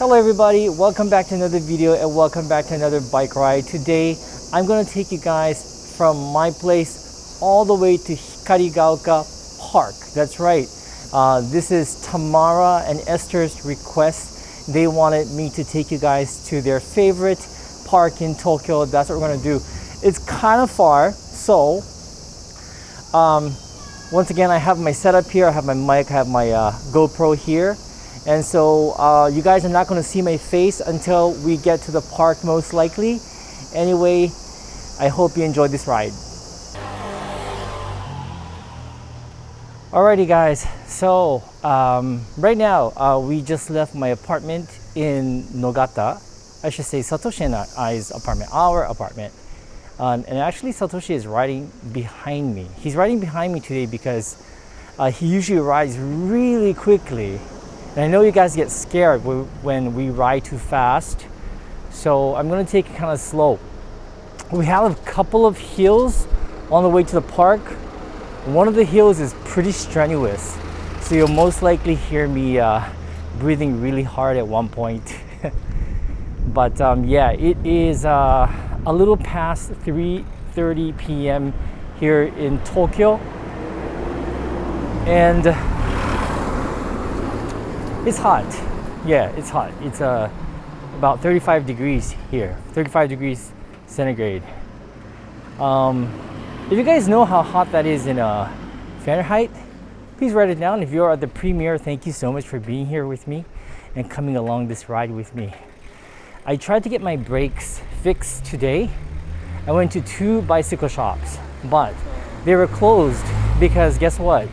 Hello everybody, welcome back to another video and welcome back to another bike ride. Today I'm going to take you guys from my place all the way to Hikarigaoka Park. That's right, this is Tamara and Esther's request. They wanted me to take you guys to their favorite park in Tokyo. That's what we're going to do. It's kind of far, so once again I have my setup here. I have my mic, I have my GoPro here. And so you guys are not going to see my face until we get to the park most likely. Anyway, I hope you enjoyed this ride. Alrighty guys, so right now we just left my apartment in Nogata. I should say Satoshi and I's apartment, our apartment. And actually Satoshi is riding behind me. He's riding behind me today because he usually rides really quickly. And I know you guys get scared when we ride too fast, so I'm going to take it kind of slow. We have a couple of hills on the way to the park. One of the hills is pretty strenuous, so you'll most likely hear me breathing really hard at one point. But yeah, it is a little past 3:30 p.m. here in Tokyo, and it's hot. Yeah, it's hot. It's about 35 degrees here, 35 degrees centigrade. If you guys know how hot that is in Fahrenheit, please write it down. If you're at the premiere, thank you so much for being here with me and coming along this ride with me. I tried to get my brakes fixed today. I went to 2 bicycle shops, but they were closed because guess what?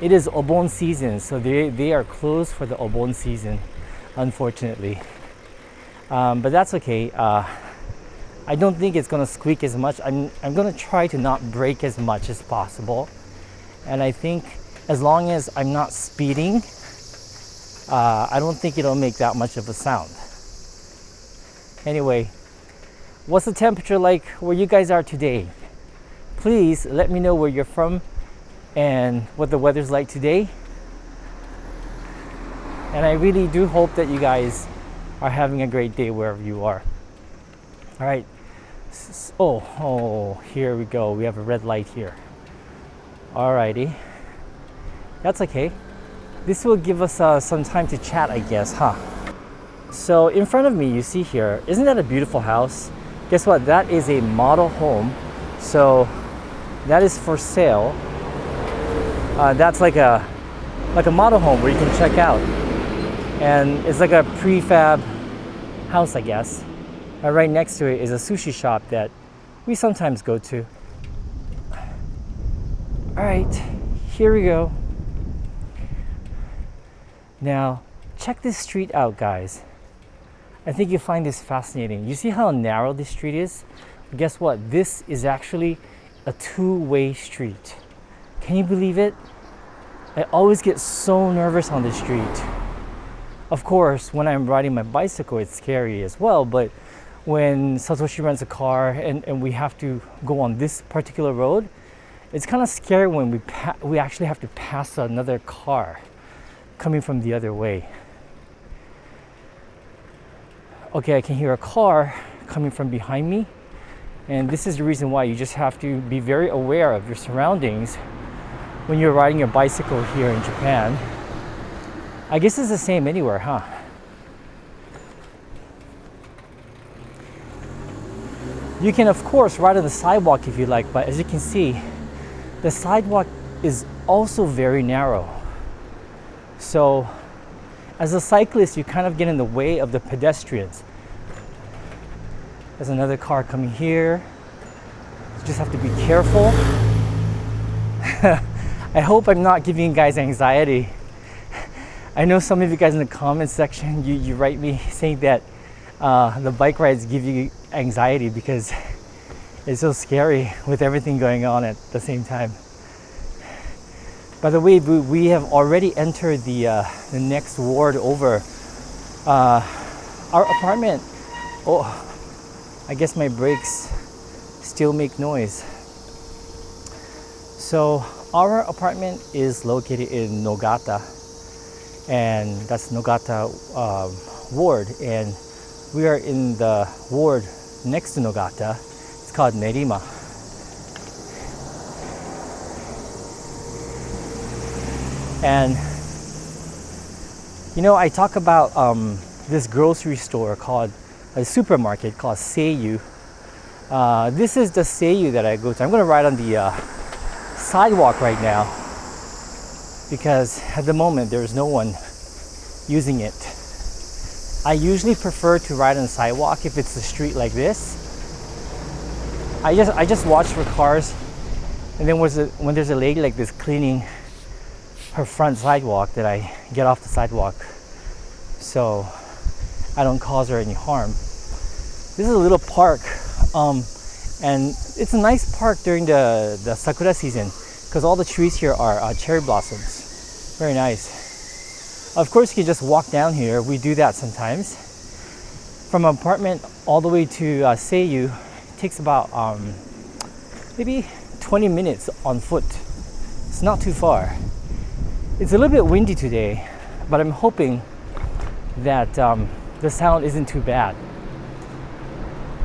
It is Obon season, so they are closed for the Obon season, unfortunately. But that's okay. I don't think it's gonna squeak as much. I'm gonna try to not brake as much as possible. And I think as long as I'm not speeding, I don't think it'll make that much of a sound. Anyway, what's the temperature like where you guys are today? Please let me know where you're from and what the weather's like today. And I really do hope that you guys are having a great day wherever you are. All right. Oh, here we go. We have a red light here. Alrighty. That's okay. This will give us some time to chat, I guess, huh? So in front of me, you see here, isn't that a beautiful house? Guess what? That is a model home. So that is for sale. That's like a model home where you can check out, and it's like a prefab house, I guess. Right next to it is a sushi shop that we sometimes go to. All right, here we go. Now check this street out, guys. I think you'll find this fascinating. You see how narrow this street is? Guess what? This is actually a two-way street. Can you believe it? I always get so nervous on this street. Of course, when I'm riding my bicycle, it's scary as well, but when Satoshi rents a car and we have to go on this particular road, it's kind of scary when we actually have to pass another car coming from the other way. Okay, I can hear a car coming from behind me, and this is the reason why you just have to be very aware of your surroundings when you're riding your bicycle here in Japan. I guess it's the same anywhere, huh? You can of course ride on the sidewalk if you like, but as you can see, the sidewalk is also very narrow. So as a cyclist, you kind of get in the way of the pedestrians. There's another car coming here. You just have to be careful. I hope I'm not giving you guys anxiety. I know some of you guys in the comments section, you write me saying that the bike rides give you anxiety because it's so scary with everything going on at the same time. By the way, we have already entered the next ward over. Our apartment, oh, I guess my brakes still make noise. So our apartment is located in Nogata, and that's Nogata Ward, and we are in the ward next to Nogata. It's called Nerima. And you know, I talk about this grocery store called a supermarket called Seiyu. This is the Seiyu that I go to. I'm going to ride on the sidewalk right now because at the moment there is no one using it. I usually prefer to ride on the sidewalk if it's a street like this. I just watch for cars, and then when there's a lady like this cleaning her front sidewalk, that I get off the sidewalk so I don't cause her any harm. This is a little park, and it's a nice park during the sakura season because all the trees here are cherry blossoms. Very nice. Of course, you can just walk down here. We do that sometimes. From an apartment all the way to Seiyu, it takes about maybe 20 minutes on foot. It's not too far. It's a little bit windy today, but I'm hoping that the sound isn't too bad.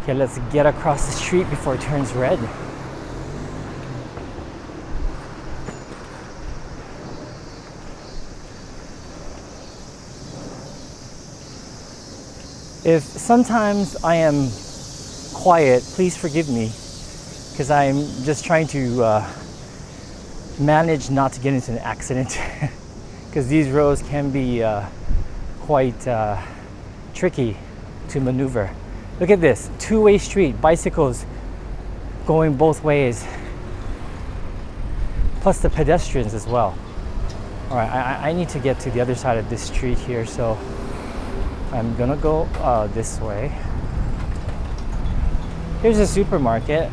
Okay, let's get across the street before it turns red. If sometimes I am quiet, please forgive me, because I'm just trying to manage not to get into an accident, because these roads can be quite tricky to maneuver. Look at this, two-way street, bicycles going both ways, plus the pedestrians as well. All right, I need to get to the other side of this street here, so I'm gonna go this way. Here's a supermarket.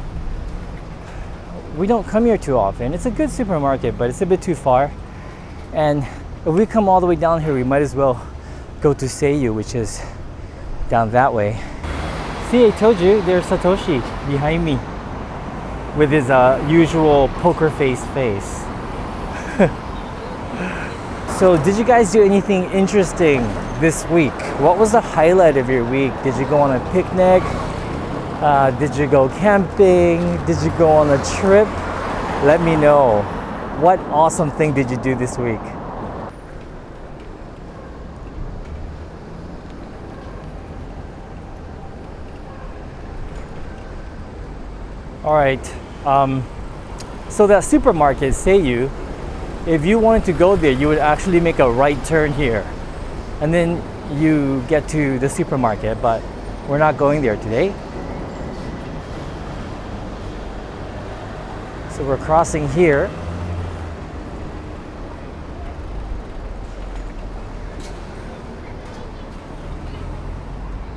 We don't come here too often. It's a good supermarket, but it's a bit too far. And if we come all the way down here, we might as well go to Seiyu, which is down that way. See, I told you, there's Satoshi behind me with his usual poker face. So did you guys do anything interesting this week? What was the highlight of your week? Did you go on a picnic? Did you go camping? Did you go on a trip? Let me know. What awesome thing did you do this week? All right, so that supermarket, Seiyu, if you wanted to go there, you would actually make a right turn here, and then you get to the supermarket, but we're not going there today. So we're crossing here.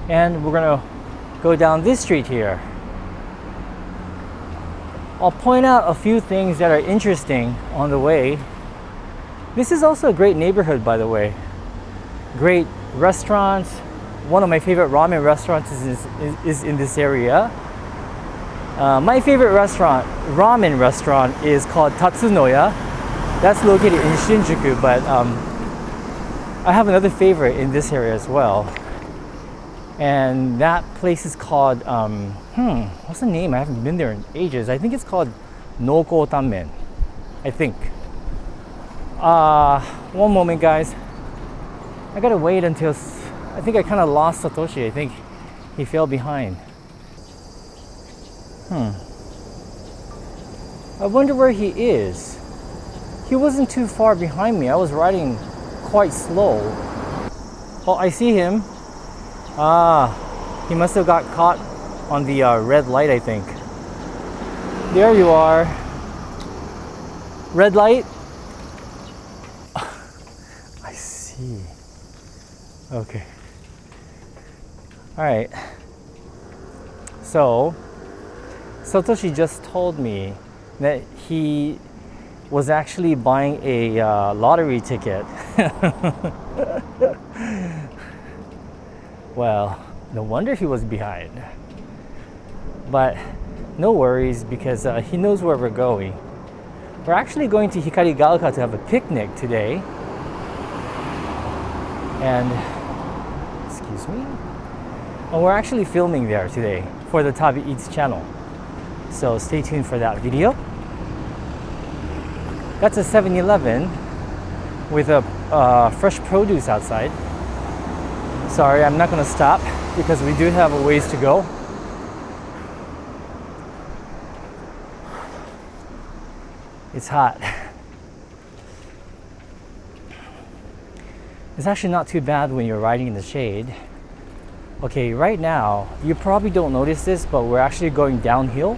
And we're gonna go down this street here. I'll point out a few things that are interesting on the way. This is also a great neighborhood, by the way. Great restaurants. One of my favorite ramen restaurants is in this area. My favorite ramen restaurant is called Tatsunoya. That's located in Shinjuku, but I have another favorite in this area as well. And that place is called, what's the name? I haven't been there in ages. I think it's called Noukou Tanmen, I think. One moment, guys. I gotta wait until, I think I kind of lost Satoshi. I think he fell behind. I wonder where he is. He wasn't too far behind me. I was riding quite slow. Oh, I see him. He must have got caught on the red light, I think. There you are. Red light. I see. Okay. All right. So, Satoshi just told me that he was actually buying a lottery ticket. Well, no wonder he was behind. But no worries, because he knows where we're going. We're actually going to Hikarigaoka to have a picnic today. And excuse me. And we're actually filming there today for the Tabi Eats channel. So stay tuned for that video. That's a 7-Eleven with a fresh produce outside. Sorry, I'm not gonna stop because we do have a ways to go. It's hot. It's actually not too bad when you're riding in the shade. Okay, right now, you probably don't notice this, but we're actually going downhill.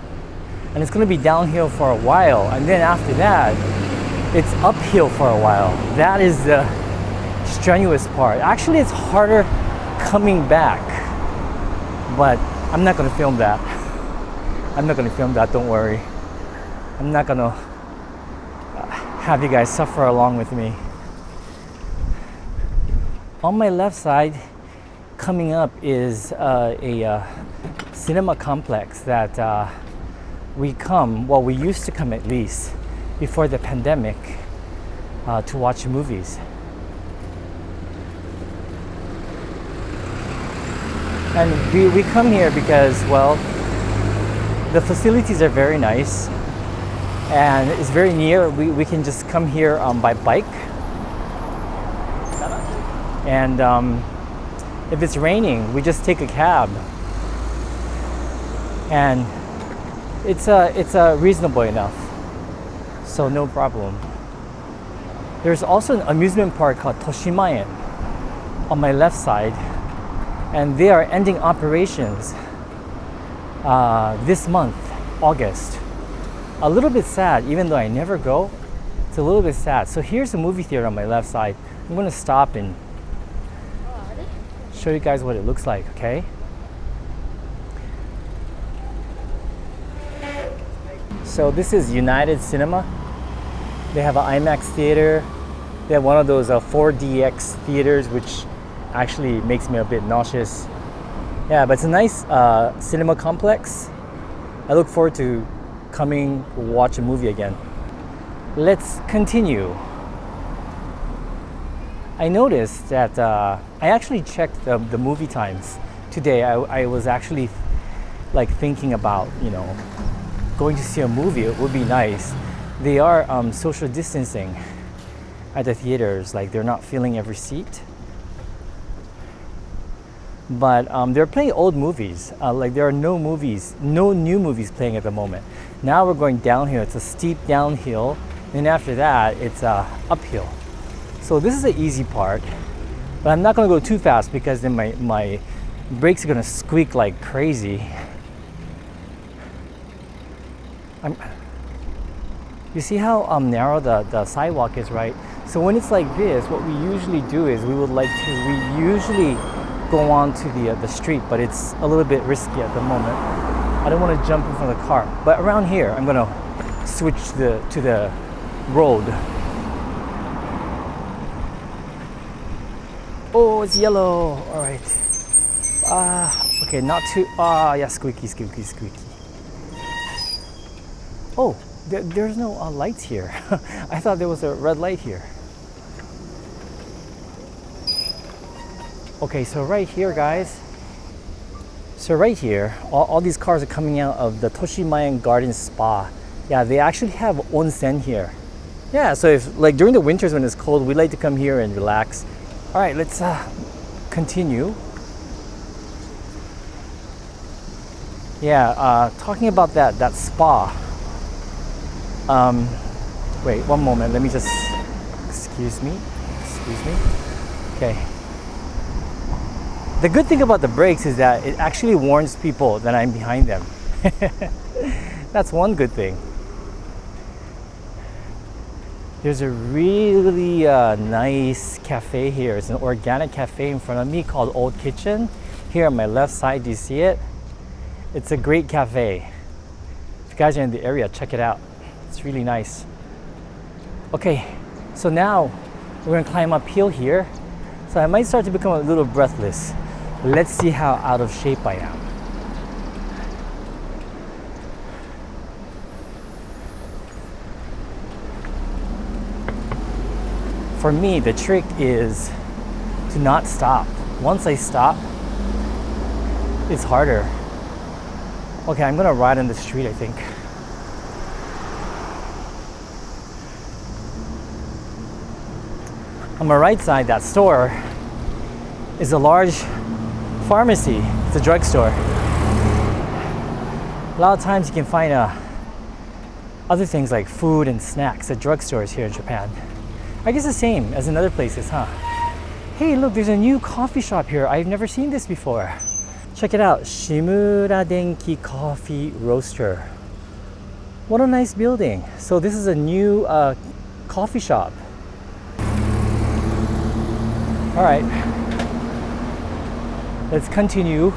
And it's gonna be downhill for a while. And then after that, it's uphill for a while. That is the strenuous part. Actually, it's harder coming back. But I'm not gonna film that. I'm not gonna film that, don't worry. I'm not gonna have you guys suffer along with me. On my left side, coming up is a cinema complex that we used to come at least before the pandemic to watch movies. And we come here because, well, the facilities are very nice and it's very near. We can just come here by bike. And if it's raining, we just take a cab. And it's reasonable enough. So no problem. There's also an amusement park called Toshimaen on my left side. And they are ending operations this month, August. A little bit sad, even though I never go. It's a little bit sad. So here's a movie theater on my left side. I'm gonna stop and show you guys what it looks like, okay? So this is United Cinema. They have an IMAX theater. They have one of those 4DX theaters, which actually makes me a bit nauseous. Yeah, but it's a nice cinema complex. I look forward to coming watch a movie again. Let's continue. I noticed that I actually checked the movie times today. I was actually like thinking about, going to see a movie. It would be nice. They are social distancing at the theaters, like they're not filling every seat. But they're playing old movies. Like there are no new movies playing at the moment. Now we're going downhill. It's a steep downhill. Then after that, it's uphill. So this is the easy part. But I'm not gonna go too fast because then my brakes are gonna squeak like crazy. You see how narrow the sidewalk is, right? So when it's like this, what we usually do is we usually go on to the street, but it's a little bit risky at the moment. I don't want to jump in front of the car. But around here, I'm gonna switch to the road. Oh, it's yellow. All right. Okay, not too. Yeah, squeaky. Oh, there's no lights here. I thought there was a red light here. Okay, so right here, guys. So right here, all these cars are coming out of the Toshimaen Garden Spa. Yeah, they actually have onsen here. Yeah, so if like during the winters when it's cold, we like to come here and relax. All right, let's continue. Yeah, talking about that spa. Wait, one moment. Let me just. Excuse me. Okay. The good thing about the brakes is that it actually warns people that I'm behind them. That's one good thing. There's a really nice cafe here. It's an organic cafe in front of me called Old Kitchen. Here on my left side, do you see it? It's a great cafe. If you guys are in the area, check it out. It's really nice. Okay, so now we're gonna climb uphill here. So I might start to become a little breathless. Let's see how out of shape I am. For me, the trick is to to not stop. Once I stop, it's harder. Okay, I'm gonna ride on the street, I think. On my right side, that store is a large pharmacy. It's a drugstore. A lot of times you can find other things like food and snacks at drugstores here in Japan. I guess the same as in other places, huh? Hey, look, there's a new coffee shop here. I've never seen this before. Check it out, Shimura Denki Coffee Roaster. What a nice building. So this is a new coffee shop. All right, let's continue.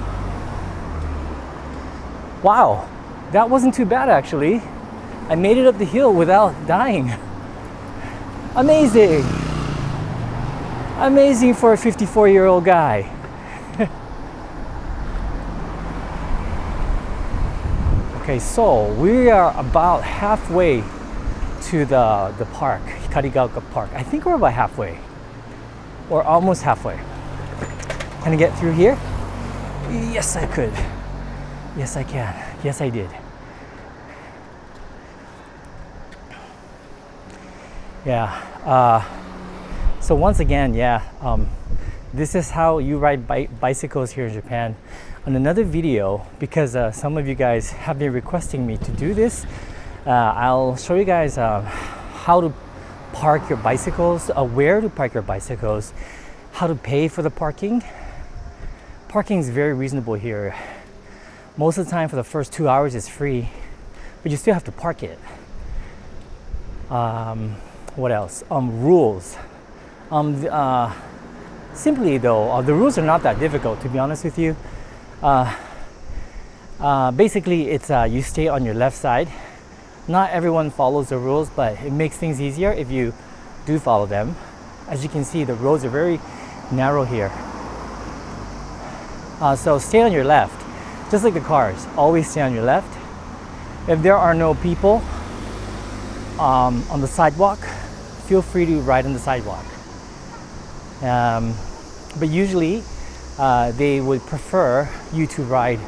Wow, that wasn't too bad actually. I made it up the hill without dying. Amazing. Amazing for a 54-year-old guy. Okay, so we are about halfway to the park, Hikarigaoka Park. I think we're about halfway, or almost halfway. Can I get through here? Yes, I could. Yes, I can. Yes, I did. Yeah. So once again, this is how you ride bicycles here in Japan. On another video, because some of you guys have been requesting me to do this, I'll show you guys how to park your bicycles, where to park your bicycles, how to pay for the parking. Parking is very reasonable here. Most of the time for the first 2 hours it's free, but you still have to park it. What else? Rules. Simply though, the rules are not that difficult, to be honest with you. Basically, it's you stay on your left side. Not everyone follows the rules, but it makes things easier if you do follow them. As you can see, the roads are very narrow here. So stay on your left, just like the cars. Always stay on your left. If there are no people on the sidewalk, feel free to ride on the sidewalk. But usually, they would prefer you to ride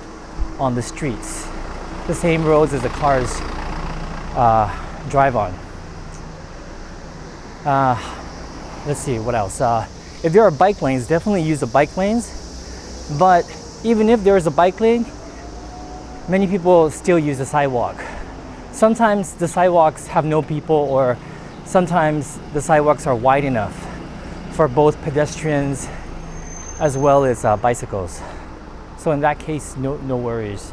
on the streets, the same roads as the cars drive on. Let's see, what else? If there are bike lanes, definitely use the bike lanes. But even if there is a bike lane, many people still use the sidewalk. Sometimes the sidewalks have no people, or sometimes the sidewalks are wide enough for both pedestrians as well as bicycles. So in that case, no worries.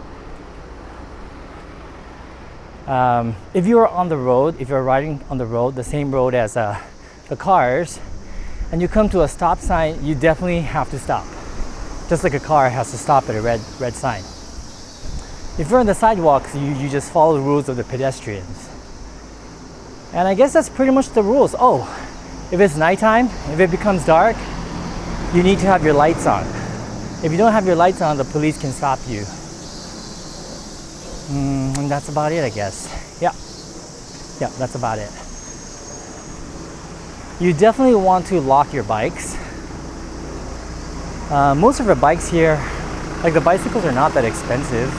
If you are on the road, if you're riding on the road, the same road as the cars, and you come to a stop sign, you definitely have to stop. Just like a car has to stop at a red sign. If you're on the sidewalks, you just follow the rules of the pedestrians. And I guess that's pretty much the rules. Oh, if it's nighttime, if it becomes dark, you need to have your lights on. If you don't have your lights on, the police can stop you. And that's about it, I guess. Yeah, that's about it. You definitely want to lock your bikes. Most of the bikes here, like the bicycles, are not that expensive.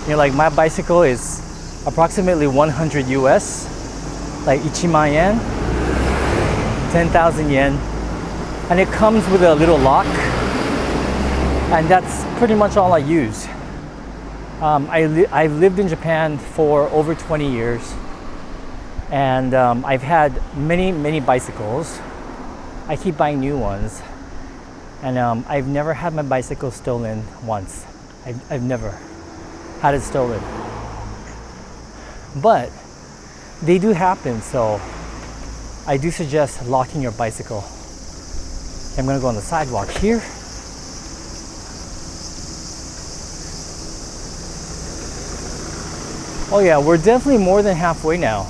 You know, like my bicycle is approximately 100 US, like 1,000,000 yen, 10,000 yen. And it comes with a little lock, and that's pretty much all I use. I've lived in Japan for over 20 years, and I've had many bicycles. I keep buying new ones, and I've never had my bicycle stolen once. I've never had it stolen, but they do happen, so I do suggest locking your bicycle. I'm gonna go on the sidewalk here. Oh yeah, we're definitely more than halfway now.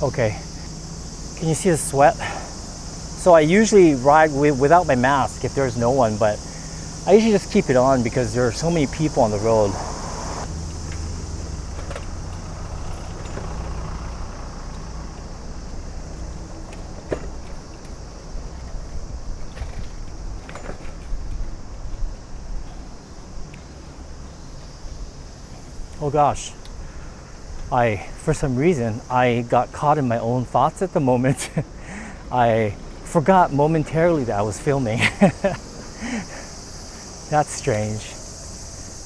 Okay, can you see the sweat? So I usually ride without my mask if there's no one, but I usually just keep it on because there are so many people on the road. Oh gosh. For some reason, I got caught in my own thoughts at the moment. I forgot momentarily that I was filming. That's strange.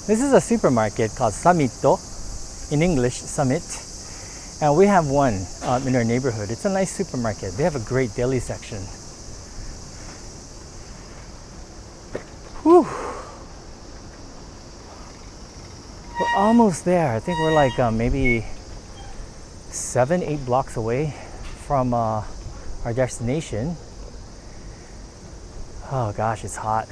This is a supermarket called Samitto, in English, Summit. And we have one in our neighborhood. It's a nice supermarket. They have a great deli section. Whew. We're almost there. I think we're like maybe 7-8 blocks away from our destination. Oh gosh, it's hot.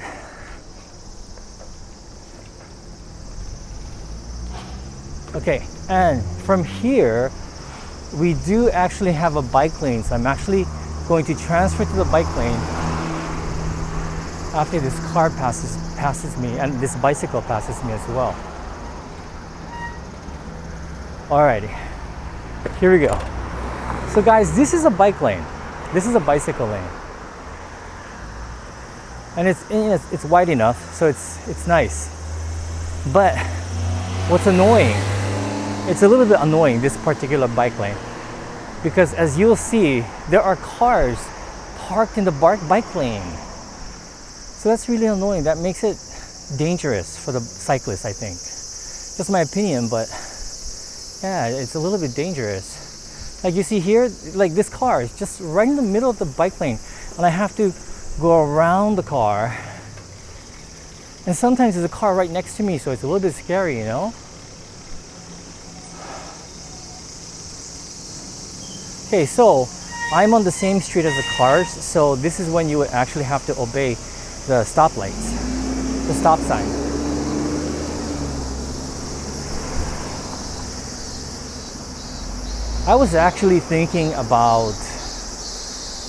Okay, and from here we do actually have a bike lane, so I'm actually going to transfer to the bike lane after this car passes me, and this bicycle passes me as well. Alrighty, here we go. So guys, this is a bike lane. This is a bicycle lane, and it's wide enough, so it's nice. But what's annoying? It's a little bit annoying, this particular bike lane, because as you'll see, there are cars parked in the bike lane. So that's really annoying. That makes it dangerous for the cyclists, I think. Just my opinion, but yeah, it's a little bit dangerous. Like you see here, like this car is just right in the middle of the bike lane, and I have to go around the car. And sometimes there's a car right next to me, so it's a little bit scary, you know? Okay, so I'm on the same street as the cars, so this is when you would actually have to obey the stoplights, the stop sign. I was actually thinking about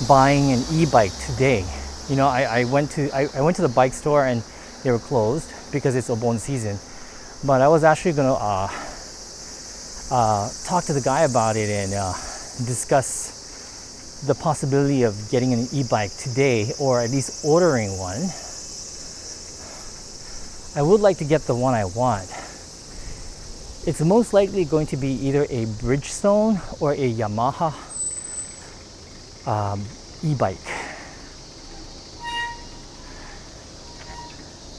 buying an e-bike today. You know, I went to the bike store and they were closed because it's Obon season. But I was actually gonna talk to the guy about it and discuss the possibility of getting an e-bike today, or at least ordering one. I would like to get the one I want. It's most likely going to be either a Bridgestone or a Yamaha e-bike.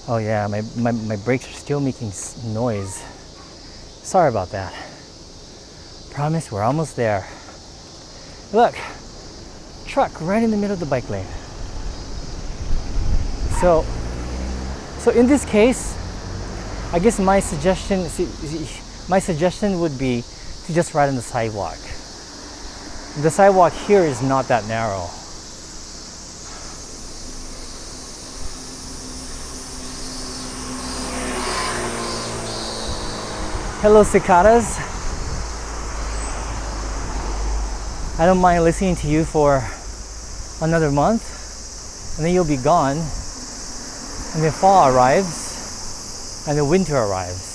Oh yeah, my brakes are still making noise. Sorry about that. Promise, we're almost there. Look, truck right in the middle of the bike lane. So in this case, I guess my suggestion would be to just ride on the sidewalk. The sidewalk here is not that narrow. Hello, cicadas. I don't mind listening to you for another month, and then you'll be gone, and then fall arrives, and then winter arrives.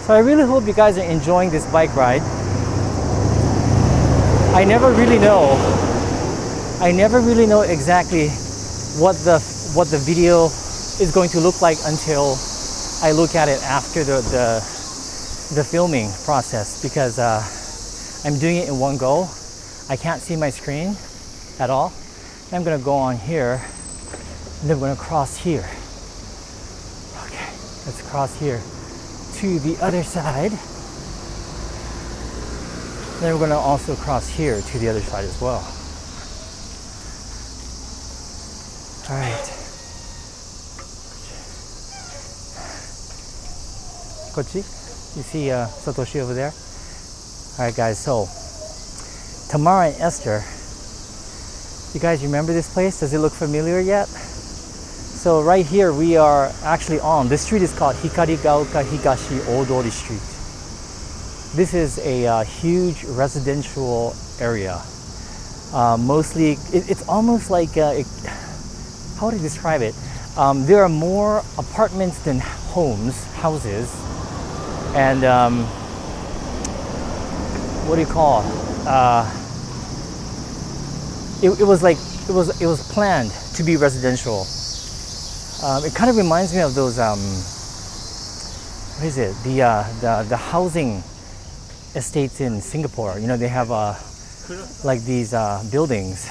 So I really hope you guys are enjoying this bike ride. I never really know exactly what the video is going to look like until I look at it after the filming process, because I'm doing it in one go. I can't see my screen at all. And I'm gonna go on here, and then we're gonna cross here. Okay, let's cross here to the other side. Then we're gonna also cross here to the other side as well. All right. Kochi, you see Satoshi over there? All right, guys. So Tamara and Esther, you guys remember this place? Does it look familiar yet? So right here we are actually on. This street is called Hikarigaoka Higashi Odori Street. This is a huge residential area. Mostly, it's almost like how would I describe it? There are more apartments than houses, and what do you call it? It was planned to be residential, It kind of reminds me of those what is it? The housing estates in Singapore. You know, they have like these buildings,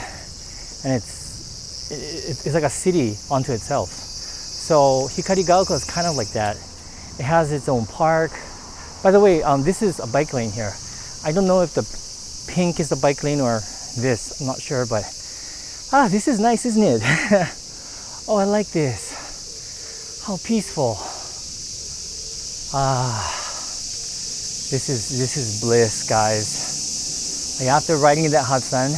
and it's like a city unto itself. So Hikarigaoka is kind of like that. It has its own park. By the way, this is a bike lane here. I don't know if the pink is the bike lane or this. I'm not sure, but this is nice, isn't it? Oh, I like this. How peaceful. This is bliss, guys. Like after riding in that hot sun,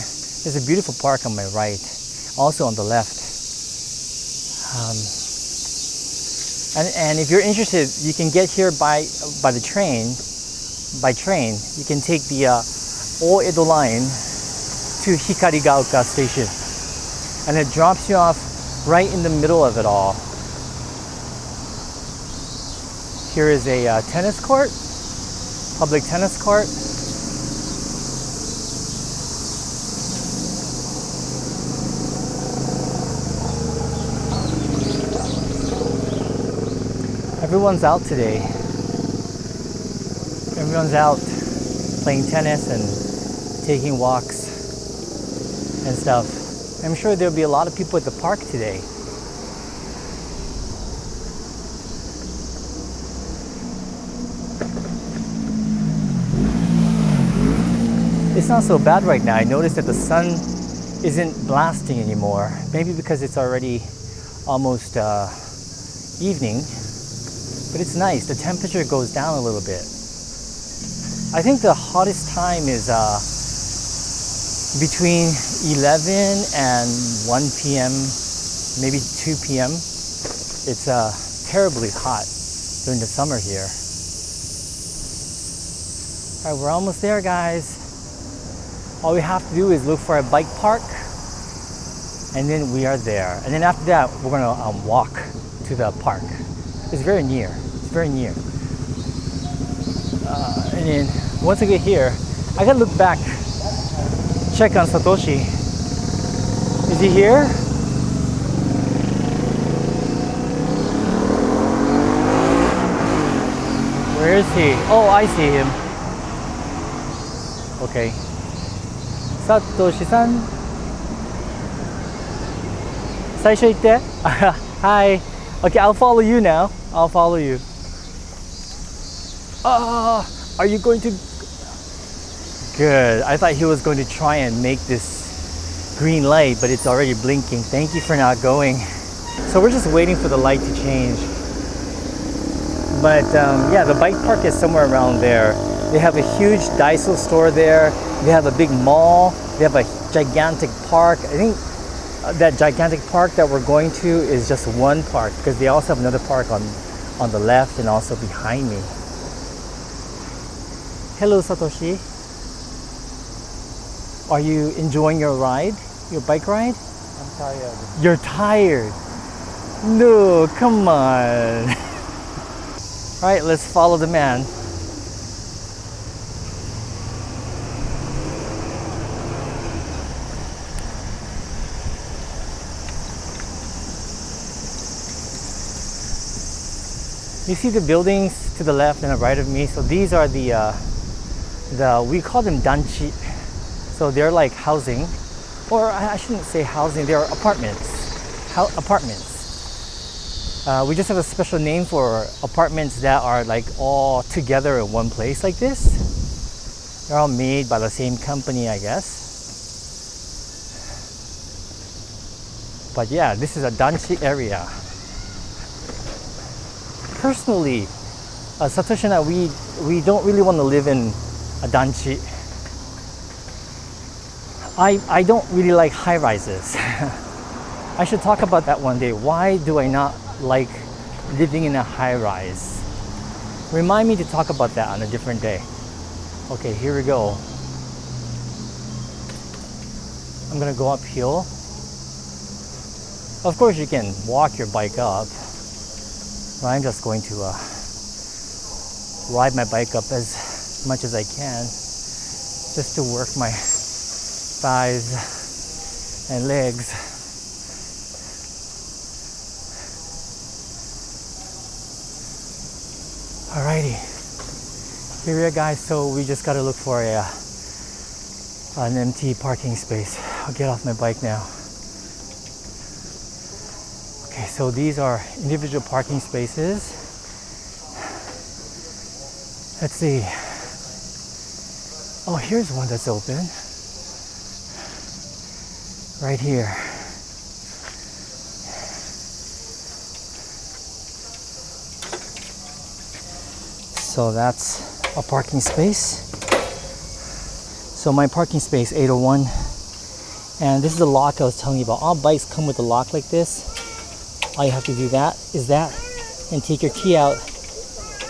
there's a beautiful park on my right, also on the left. And if you're interested, you can get here by the train. By train, you can take the Oedo line to Hikarigaoka station, and it drops you off right in the middle of it all. Here is a tennis court, public tennis court. Everyone's out today. Everyone's out playing tennis and taking walks and stuff. I'm sure there'll be a lot of people at the park today. It's not so bad right now. I noticed that the sun isn't blasting anymore. Maybe because it's already almost evening. But it's nice. The temperature goes down a little bit. I think the hottest time is between 11 and 1 p.m., maybe 2 p.m. It's terribly hot during the summer here. All right, we're almost there, guys. All we have to do is look for a bike park, and then we are there. And then after that, we're gonna walk to the park. It's very near. It's very near. And then once I get here, I gotta look back, check on Satoshi. Is he here? Where is he? Oh, I see him. Okay. Satoshi-san. 最初言って。Hi. Okay, I'll follow you now. I'll follow you. Are you going to? Good. I thought he was going to try and make this green light, but it's already blinking. Thank you for not going. So we're just waiting for the light to change. But yeah, the bike park is somewhere around there. They have a huge Daiso store there. They have a big mall. They have a gigantic park. I think that gigantic park that we're going to is just one park, because they also have another park on the left and also behind me. Hello, Satoshi. Are you enjoying your ride? Your bike ride? I'm tired. You're tired? No, come on. All right, let's follow the man. You see the buildings to the left and the right of me? So these are we call them danchi. So they're like housing, or I shouldn't say housing, they're apartments. Apartments. We just have a special name for apartments that are like all together in one place like this. They're all made by the same company, I guess. But yeah, this is a danchi area. Personally, Satoshi and I, we don't really want to live in a danchi. I don't really like high rises. I should talk about that one day. Why do I not like living in a high rise? Remind me to talk about that on a different day. Okay, here we go. I'm gonna go uphill. Of course, you can walk your bike up. I'm just going to ride my bike up as much as I can, just to work my thighs and legs. Alrighty, here we are, guys. So we just gotta look for an empty parking space. I'll get off my bike now. Okay, so these are individual parking spaces. Let's see. Oh, here's one that's open. Right here. So that's a parking space. So my parking space 801, and this is the lock I was telling you about. All bikes come with a lock like this. All you have to do is that and take your key out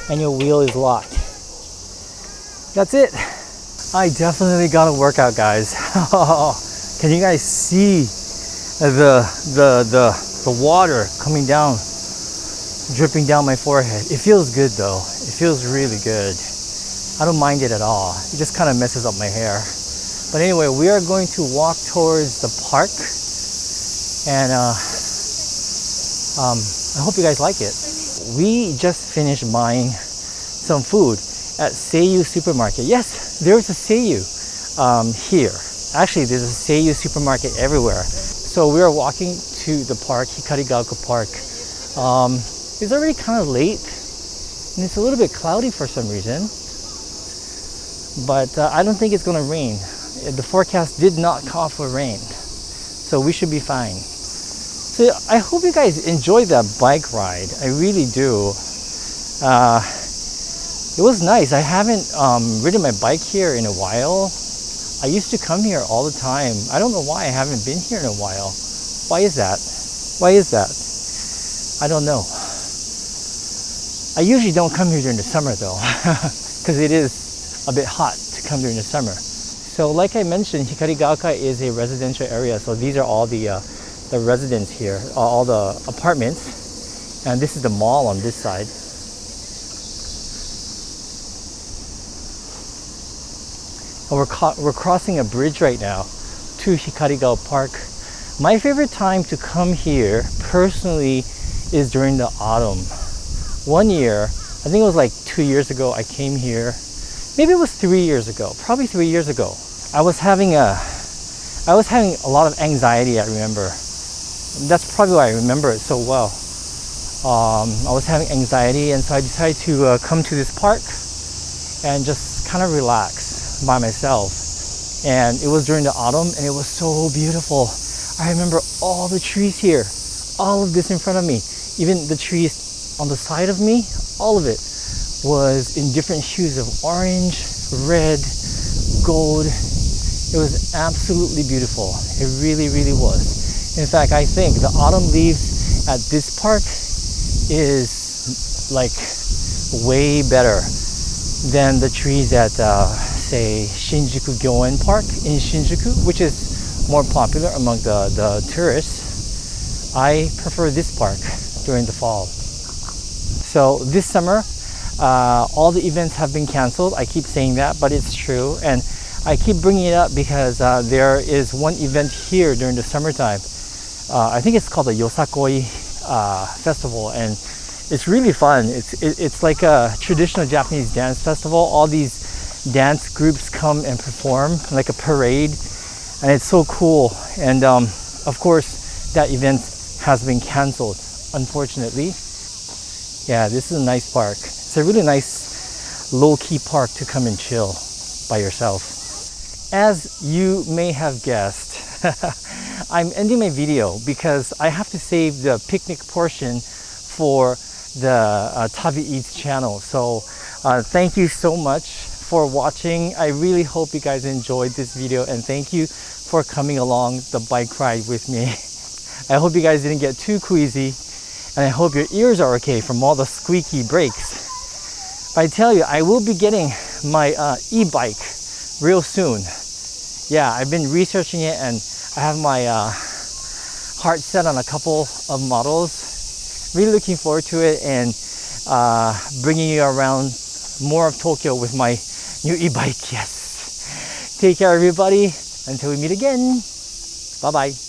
and your wheel is locked. That's it. I definitely got a workout, guys. Can you guys see the water coming down, dripping down my forehead? It feels good though. It feels really good. I don't mind it at all. It just kind of messes up my hair. But anyway, we are going to walk towards the park, and I hope you guys like it. We just finished buying some food at Seiyu supermarket. Yes, there's a Seiyu here. Actually, there's a Seiyu supermarket everywhere. So we are walking to the park, Hikarigaoka Park. It's already kind of late, and it's a little bit cloudy for some reason. But I don't think it's gonna rain. The forecast did not call for rain, so we should be fine. So I hope you guys enjoyed that bike ride. I really do. It was nice. I haven't ridden my bike here in a while. I used to come here all the time. I don't know why I haven't been here in a while. Why is that? Why is that? I don't know. I usually don't come here during the summer though, because it is a bit hot to come during the summer. So like I mentioned, Hikarigaoka is a residential area. So these are all the residents here, all the apartments. And this is the mall on this side. And we're crossing a bridge right now to Hikarigaoka Park. My favorite time to come here personally is during the autumn. One year, I think it was like 2 years ago, I came here. Maybe it was 3 years ago, probably 3 years ago. I was having a lot of anxiety, I remember. That's probably why I remember it so well. I was having anxiety, and so I decided to come to this park and just kind of relax by myself. And it was during the autumn, and it was so beautiful. I remember all the trees here, all of this in front of me, even the trees on the side of me, all of it was in different hues of orange, red, gold. It was absolutely beautiful. It really, really was. In fact, I think the autumn leaves at this park is like way better than the trees at say Shinjuku Gyoen Park in Shinjuku, which is more popular among the tourists. I prefer this park during the fall. So this summer, all the events have been canceled. I keep saying that, but it's true. And I keep bringing it up because there is one event here during the summertime. I think it's called the Yosakoi Festival, and it's really fun. It's like a traditional Japanese dance festival. All these dance groups come and perform like a parade, and it's so cool. And of course, that event has been canceled, unfortunately. Yeah, this is a nice park. It's a really nice low-key park to come and chill by yourself. As you may have guessed, I'm ending my video because I have to save the picnic portion for the Tabi Eats channel. So thank you so much for watching. I really hope you guys enjoyed this video, and thank you for coming along the bike ride with me. I hope you guys didn't get too queasy, and I hope your ears are okay from all the squeaky brakes. But I tell you, I will be getting my e-bike real soon. Yeah, I've been researching it, and I have my heart set on a couple of models. Really looking forward to it, and bringing you around more of Tokyo with my new e-bike. Yes. Take care, everybody. Until we meet again. Bye-bye.